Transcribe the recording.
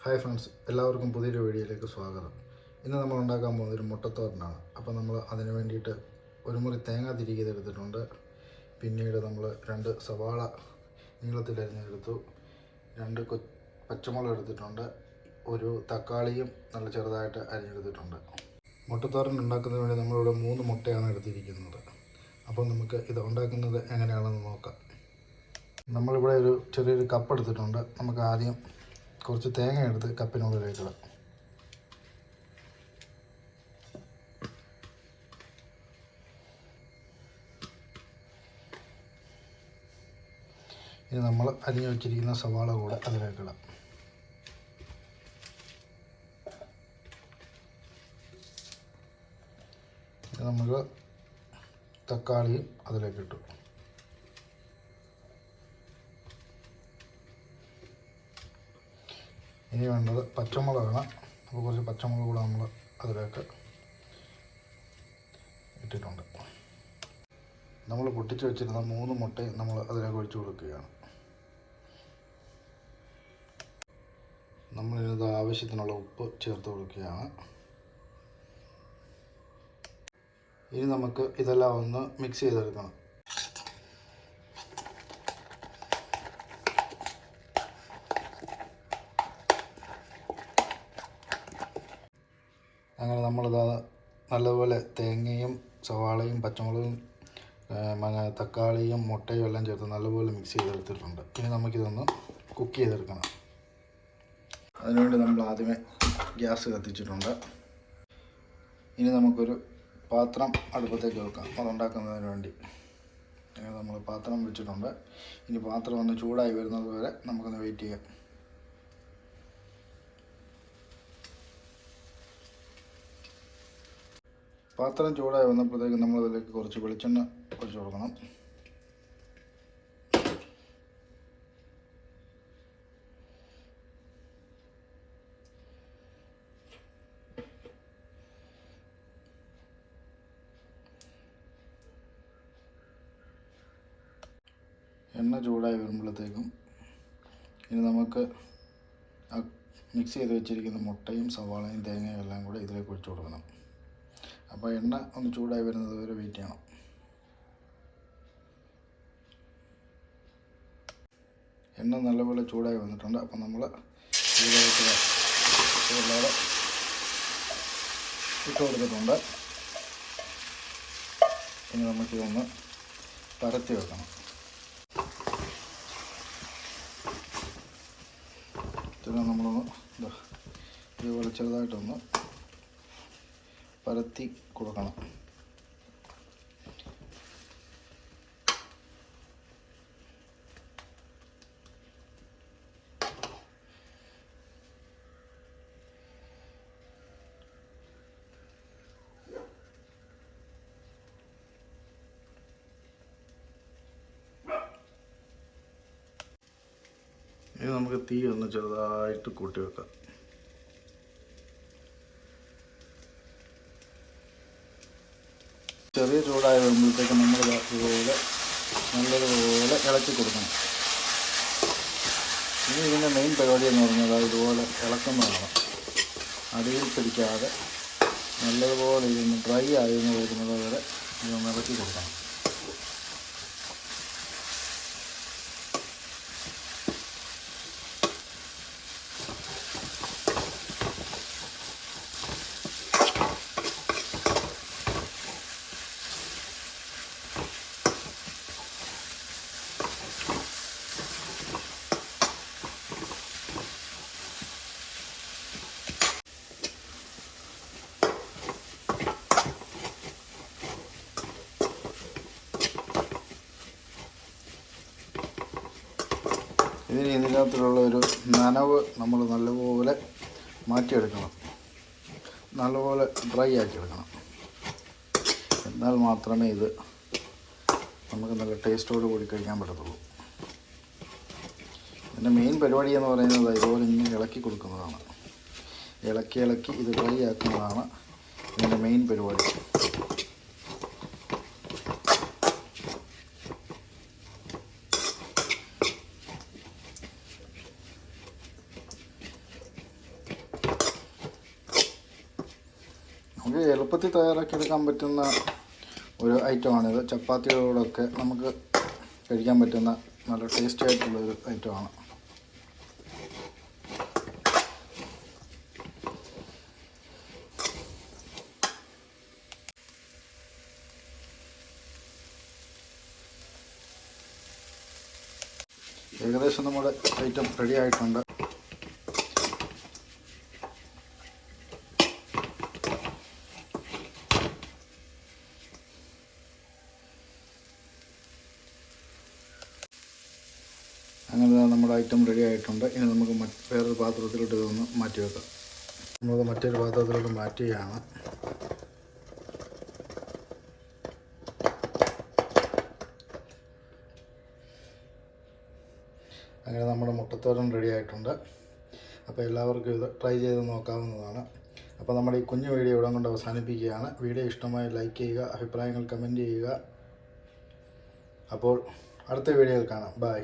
Hi friends, എല്ലാവർക്കും പുതിയൊരു വീഡിയോയിലേക്ക് സ്വാഗതം. ഇന്ന് നമ്മൾ ഉണ്ടാക്കാൻ പോകുന്നത് ഒരു മുട്ടത്തോരനാണ്. അപ്പോൾ നമ്മൾ അതിന് വേണ്ടിയിട്ട് ഒരു മുറി തേങ്ങ തിരികെ എടുത്തിട്ടുണ്ട്. പിന്നീട് നമ്മൾ 2 സവാള നീളത്തിൽ അരിഞ്ഞെടുത്തു, 2 പച്ചമുളക് എടുത്തിട്ടുണ്ട്, ഒരു തക്കാളിയും നല്ല ചെറുതായിട്ട് അരിഞ്ഞെടുത്തിട്ടുണ്ട്. മുട്ടത്തോരൻ ഉണ്ടാക്കുന്നതിന് വേണ്ടി നമ്മളിവിടെ 3 മുട്ടയാണ് എടുത്തിരിക്കുന്നത്. അപ്പോൾ നമുക്ക് ഇത് ഉണ്ടാക്കുന്നത് എങ്ങനെയാണെന്ന് നോക്കാം. നമ്മളിവിടെ ഒരു ചെറിയൊരു കപ്പ് എടുത്തിട്ടുണ്ട്. നമുക്ക് ആദ്യം കുറച്ച് തേങ്ങ എടുത്ത് കപ്പിനുള്ളിലേക്ക് ഇടാം. ഇനി നമ്മൾ അരിഞ്ഞു വച്ചിരിക്കുന്ന സവാള കൂടെ അതിലേക്ക് ഇടാം. ഇനി നമ്മൾ തക്കാളിയും അതിലേക്ക് ഇട്ടു. ഇനി വേണ്ടത് പച്ചമുളകാണ്. അപ്പോൾ കുറച്ച് പച്ചമുളക് കൂടെ നമ്മൾ അതിലേക്ക് ഇട്ടിട്ടുണ്ട്. നമ്മൾ പൊട്ടിച്ച് വെച്ചിരുന്ന 3 മുട്ടയും നമ്മൾ അതിലേക്ക് ഒഴിച്ചു കൊടുക്കുകയാണ്. നമ്മളിത് ആവശ്യത്തിനുള്ള ഉപ്പ് ചേർത്ത് കൊടുക്കുകയാണ്. ഇനി നമുക്ക് ഇതെല്ലാം ഒന്ന് മിക്സ് ചെയ്തെടുക്കണം. അങ്ങനെ നമ്മളിത് നല്ലപോലെ തേങ്ങയും സവാളയും പച്ചമുളകും തക്കാളിയും മുട്ടയും എല്ലാം ചേർത്ത് നല്ലപോലെ മിക്സ് ചെയ്തെടുത്തിട്ടുണ്ട്. ഇനി നമുക്കിതൊന്ന് കുക്ക് ചെയ്തെടുക്കണം. അതിനുവേണ്ടി നമ്മൾ ആദ്യമേ ഗ്യാസ് കത്തിച്ചിട്ടുണ്ട്. ഇനി നമുക്കൊരു പാത്രം അടുപ്പത്തേക്ക് വെക്കാം അതുണ്ടാക്കുന്നതിന് വേണ്ടി. അങ്ങനെ നമ്മൾ പാത്രം വെച്ചിട്ടുണ്ട്. ഇനി പാത്രം ഒന്ന് ചൂടായി വരുന്നത് വരെ നമുക്കൊന്ന് വെയിറ്റ് ചെയ്യാം. പാത്രം ചൂടായി വന്നപ്പോഴത്തേക്ക് നമ്മളതിലേക്ക് കുറച്ച് വെളിച്ചെണ്ണ ഒഴിച്ചു കൊടുക്കണം. എണ്ണ ചൂടായി വരുമ്പോഴത്തേക്കും ഇനി നമുക്ക് മിക്സ് ചെയ്ത് വെച്ചിരിക്കുന്ന മുട്ടയും സവാളയും തേങ്ങയും എല്ലാം കൂടെ ഇതിലേക്ക് ഒഴിച്ചു കൊടുക്കണം. അപ്പോൾ എണ്ണ ഒന്ന് ചൂടായി വരുന്നത് വരെ വെയിറ്റ് ചെയ്യണം. എണ്ണ നല്ലപോലെ ചൂടായി വന്നിട്ടുണ്ട്. അപ്പോൾ നമ്മൾ ഇതിലേക്ക് എല്ലാവരും ഇട്ട് കൊടുത്തിട്ടുണ്ട്. ഇനി നമുക്കിതൊന്ന് പരത്തി വെക്കണം. ഇതിനെ നമ്മളൊന്ന് ഇതുപോലെ ചെറുതായിട്ടൊന്ന് പരത്തി കൊടുക്കണം. ഇനി നമുക്ക് തീ ഒന്ന് ചെറുതായിട്ട് കൂട്ടി വെക്കാം. ചെറിയ ചൂടായി വരുമ്പോഴത്തേക്ക് നമ്മൾ ഇതുപോലെ നല്ലതുപോലെ ഇളക്കി കൊടുക്കണം. ഇനി ഇതിൻ്റെ മെയിൻ പരിപാടി എന്ന് പറഞ്ഞാൽ ഇതുപോലെ ഇളക്കുന്നതാണ്. അടിയിൽ പിടിക്കാതെ നല്ലതുപോലെ ഇതൊന്ന് ഡ്രൈ ആയി വരുന്നത് വരെ ഇതൊന്ന് ഇളക്കി കൊടുക്കണം. ഇതിനകത്തുള്ള ഒരു നനവ് നമ്മൾ നല്ലപോലെ മാറ്റിയെടുക്കണം. നല്ലപോലെ ഡ്രൈ ആക്കി എടുക്കണം. എന്നാൽ മാത്രമേ ഇത് നമുക്ക് നല്ല ടേസ്റ്റോട് കൂടി കഴിക്കാൻ പറ്റത്തുള്ളൂ. ഇതിൻ്റെ മെയിൻ പരിപാടി എന്ന് പറയുന്നത് ഇതുപോലെ ഇങ്ങനെ ഇളക്കി കൊടുക്കുന്നതാണ്. ഇളക്കി ഇത് ഡ്രൈ ആക്കുന്നതാണ് ഇതിൻ്റെ മെയിൻ പരിപാടി. നമുക്ക് എളുപ്പത്തിൽ തയ്യാറാക്കിയെടുക്കാൻ പറ്റുന്ന ഒരു ഐറ്റമാണിത്. ചപ്പാത്തികളോടൊക്കെ നമുക്ക് കഴിക്കാൻ പറ്റുന്ന നല്ല ടേസ്റ്റി ആയിട്ടുള്ളൊരു ഐറ്റമാണ്. ഏകദേശം നമ്മുടെ ഐറ്റം റെഡി ആയിട്ടുണ്ട്. അങ്ങനെ നമ്മുടെ ഐറ്റം റെഡി ആയിട്ടുണ്ട്. ഇനി നമുക്ക് വേറൊരു പാത്രത്തിലോട്ട് ഇതൊന്ന് മാറ്റി വെക്കാം. നമുക്ക് മറ്റൊരു പാത്രത്തിലോട്ട് മാറ്റുകയാണ്. അങ്ങനെ നമ്മുടെ മുട്ടത്തോരൻ റെഡി ആയിട്ടുണ്ട്. അപ്പോൾ എല്ലാവർക്കും ഇത് ട്രൈ ചെയ്ത് നോക്കാവുന്നതാണ്. അപ്പോൾ നമ്മുടെ ഈ കുഞ്ഞു വീഡിയോ ഇവിടെ കൊണ്ട് അവസാനിപ്പിക്കുകയാണ്. വീഡിയോ ഇഷ്ടമായി ലൈക്ക് ചെയ്യുക, അഭിപ്രായങ്ങൾ കമൻറ്റ് ചെയ്യുക. അപ്പോൾ അടുത്ത വീഡിയോയിൽ കാണാം. ബൈ.